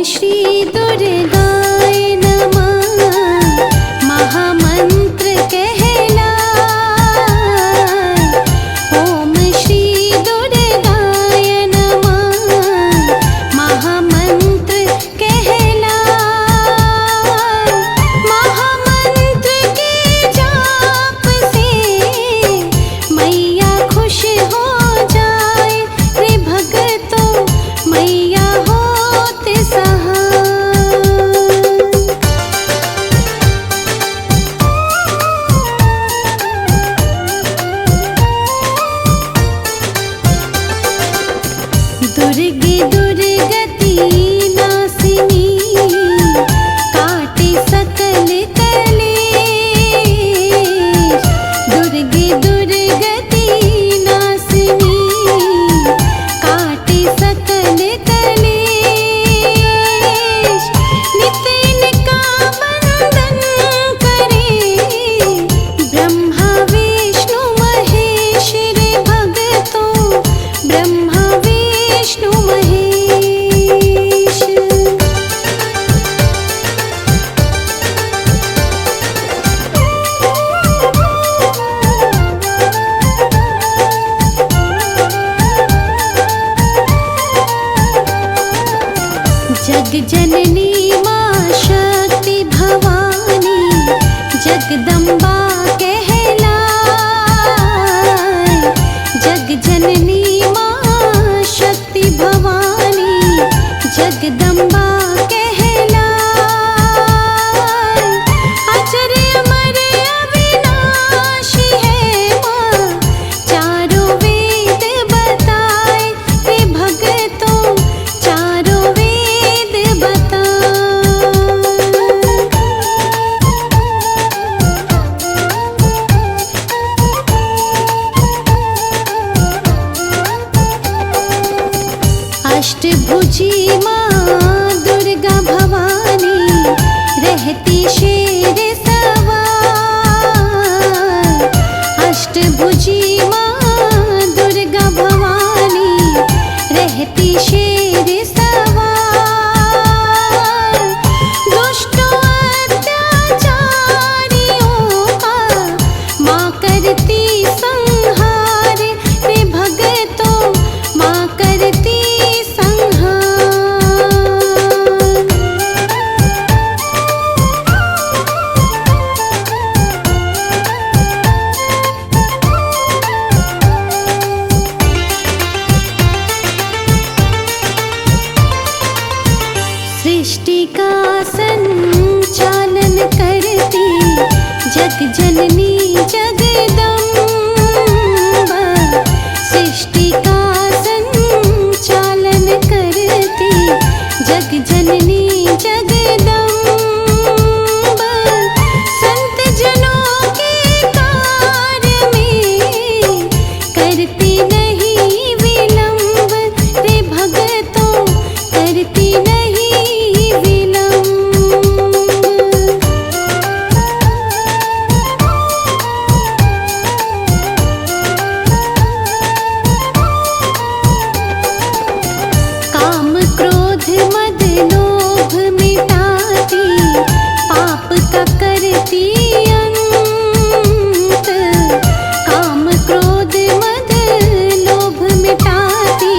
श्री दुर्गाय नमः महामंत्र कहलाए। ओम श्री दुर्गाय नमः महामंत्र कहलाए। महामंत्र के जाप से मैया खुश हो जाए रे भगतों, मैया होत सहाय। दुर्गे दुर्गति नासिनी काटे सकल कलेश। दुर्गे दुर्गति नासिनी काटे सकल कलेश। नित्य इनका वंदन करे ब्रह्मा विष्णु महेश रे भगतों, ब्रह्मा विष्णु महेश। जग जननी माँ शक्ति भवानी जगदम्बा कहलाए। जग जननी माँ शक्ति भवानी जगदम्बा कहलाए। अजर अमर अविनाशी है माँ, चारों वेद बताए रे भगतों, चारों वेद बताए। अष्टभुजी माँ दुर्गा भवानी रहती शेर सवार। अष्टभुजी माँ दुर्गा भवानी रहती शेर सवार। दुष्टों अत्याचारियों का माँ करती संहार रे भगतों, माँ करती सृष्टि का संचालन करती जग जननी जगदम्बा। सृष्टि का संचालन करती जग जननी जगदम्बा। संत जनों के कार्य में करती नहीं विलंब रे भगतों, करती नहीं विलंब। काम क्रोध मद लोभ मिटाती पाप का करती अंत। काम क्रोध मद लोभ मिटाती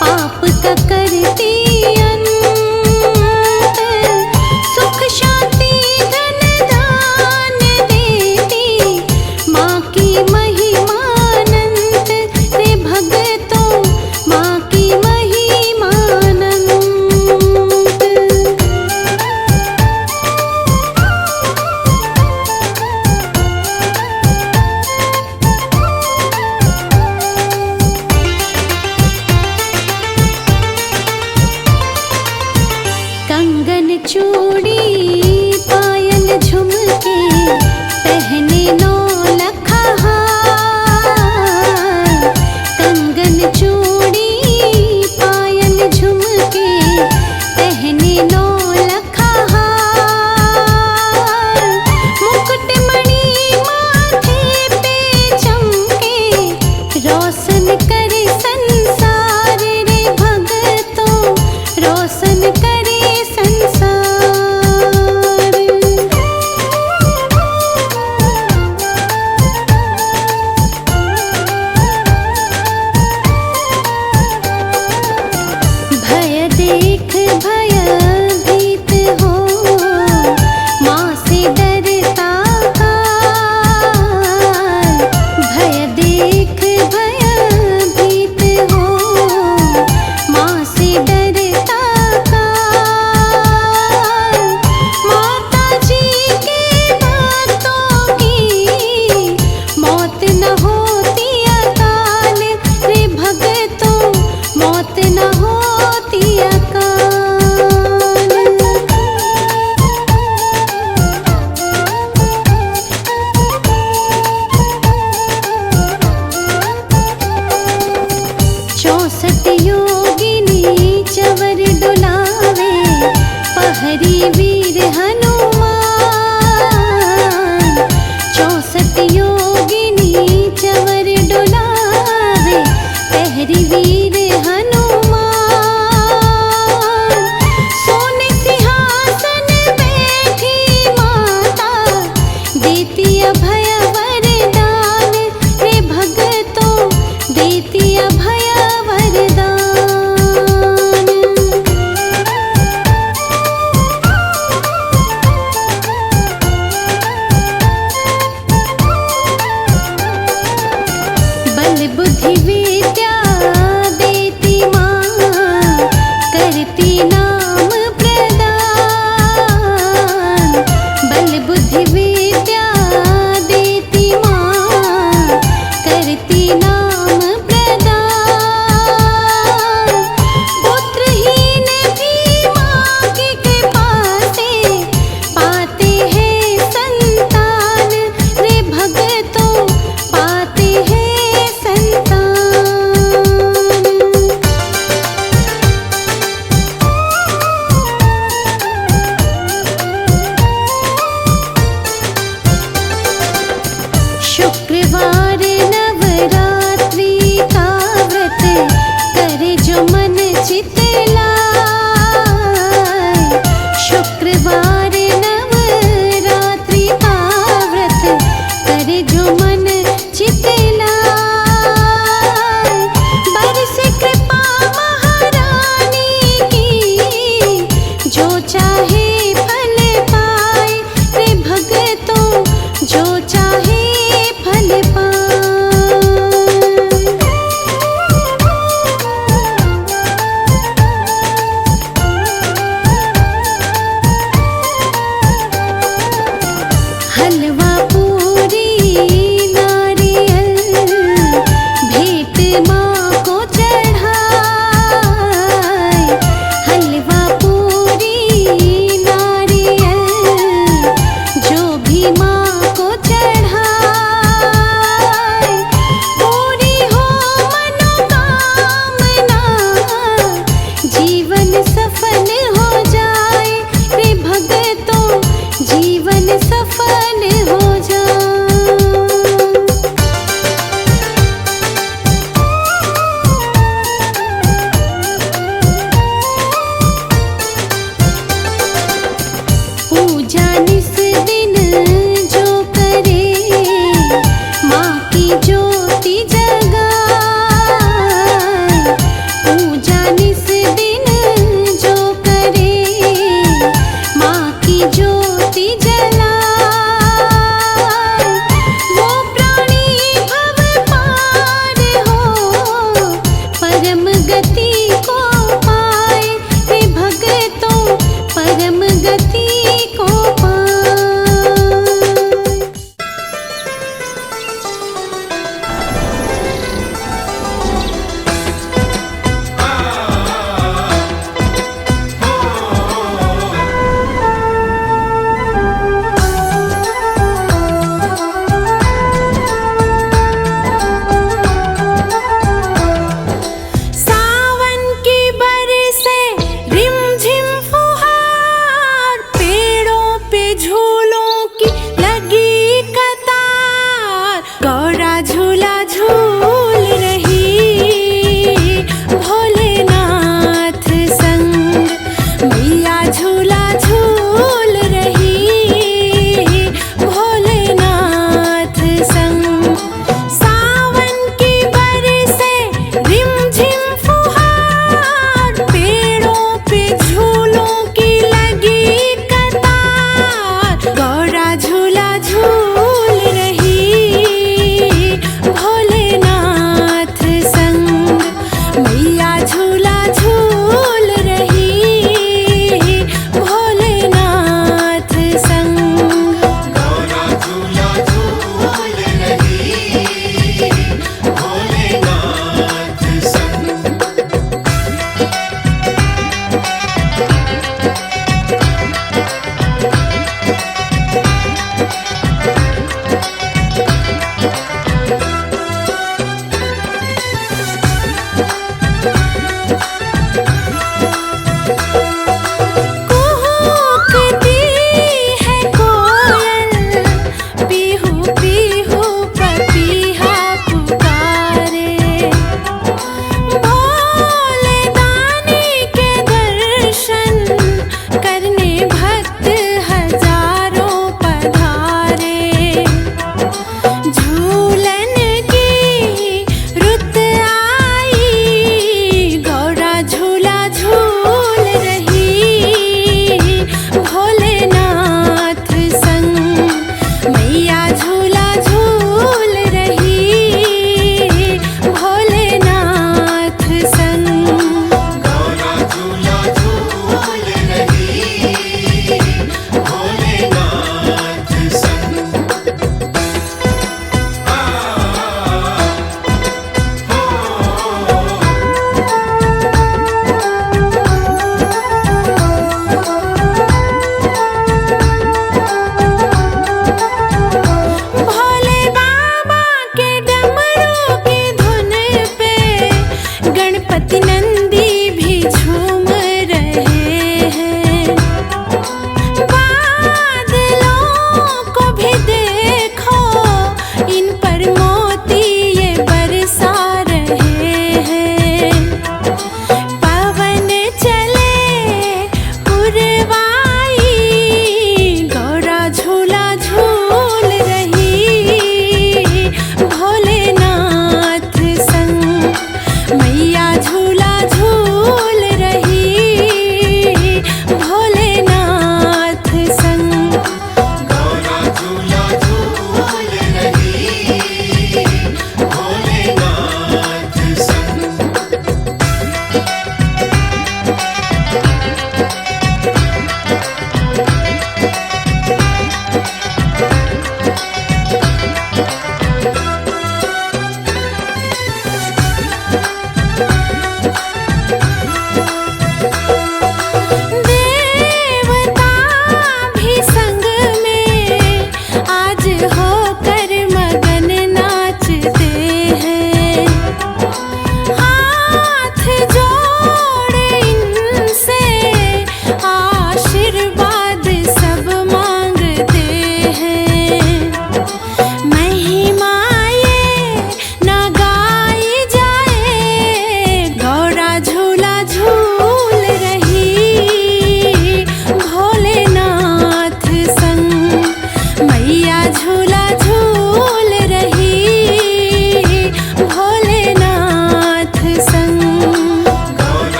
पाप का करती अंत। सुख शांति धन धान्य देती माँ की महिमानंत रे भगतों, माँ की महिमानंत। कंगन चूड़ी पायल झुमके पहने 9 लखा हार। कंगन चूड़ी पायल झुमके पहने 9 लखा हार। मुकुट मणि माथे पे चमके रोशन करे संसार रे भगतों, रोशन करे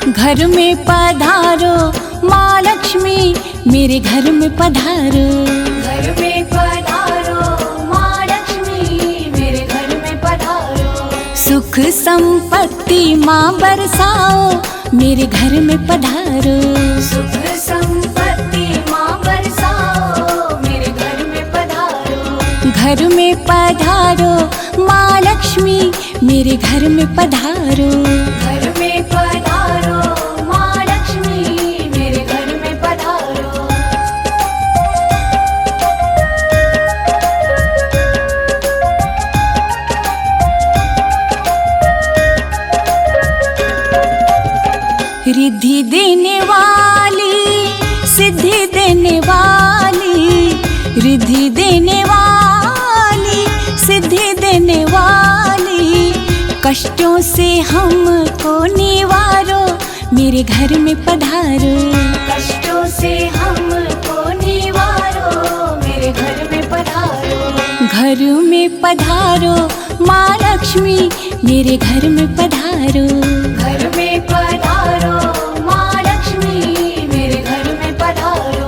घर में पधारो माँ लक्ष्मी, मेरे घर में पधारो। घर में पधारो माँ लक्ष्मी, मेरे घर में पधारो। सुख संपत्ति माँ बरसाओ, मेरे घर में पधारो। सुख संपत्ति माँ बरसाओ, मेरे घर में पधारो। घर में पधारो माँ लक्ष्मी, मेरे घर में पधारो। घर में पधारो माँ लक्ष्मी, मेरे घर में पधारो। रिद्धि देने वाली, सिद्धि देने वाली, रिद्धि देने वाली, सिद्धि देने वाली, कष्टों से हमको निवारो, मेरे घर में पधारो। कष्टों से हमको निवारो, मेरे घर में पधारो। घर में पधारो माँ लक्ष्मी, मेरे घर में पधारो। घर में पधारो माँ लक्ष्मी, मेरे घर में पधारो।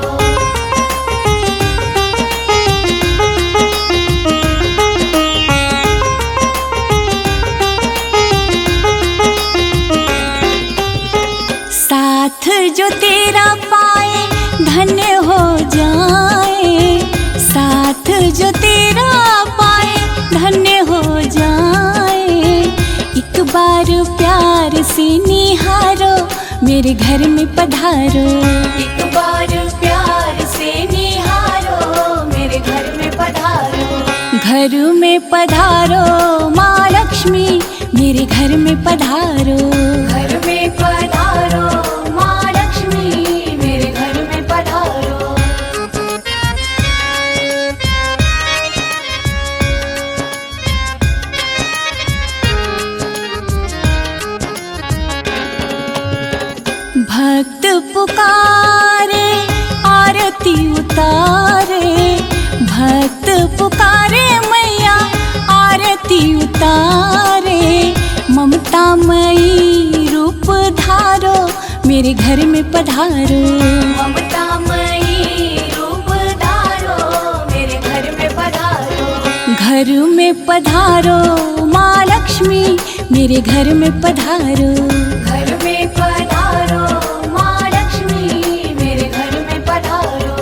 साथ जो तेरा पाए धन्य हो जाए, साथ जो तेरा पाए धन्य हो जाए। एक बार प्यार से निहारो, मेरे घर में पधारो। एक बार प्यार से निहारो, मेरे घर में पधारो। घर में पधारो माँ लक्ष्मी, मेरे घर में पधारो। घर में पधारो माँ लक्ष्मी, मेरे घर में पधारो। भक्त पुकारे आरती उतारे, भक्त पुकारे मैया आरती उतारे। ममता मई रूप धारो, मेरे घर में पधारो। ममता मई रूप धारो, मेरे घर में पधारो। घर में पधारो माँ लक्ष्मी, मेरे घर में पधारो। घर में पधारो माँ लक्ष्मी, मेरे घर में पधारो।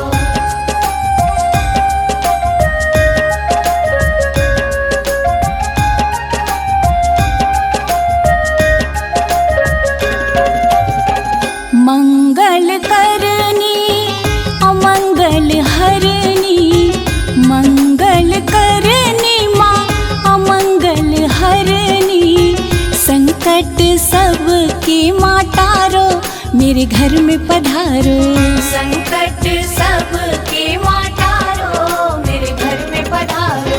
मंगल करनी अमंगल हरनी, मंगल करनी माँ अमंगल हरनी। संकट सबके माँ तारो, मेरे घर में पधारो। संकट सबके माँ तारो, मेरे घर में पधारो।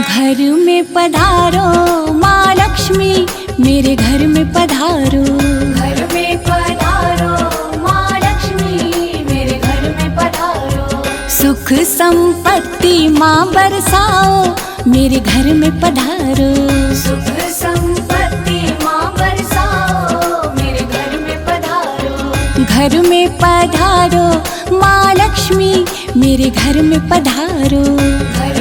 घर में पधारो माँ लक्ष्मी, मेरे घर में पधारो। घर में पधारो माँ लक्ष्मी, मेरे घर में पधारो। सुख संपत्ति माँ बरसाओ, मेरे घर में पधारो। सुख संपत्ति माँ बरसाओ, मेरे घर में पधारो। घर में पधारो माँ लक्ष्मी, मेरे घर में पधारो। घर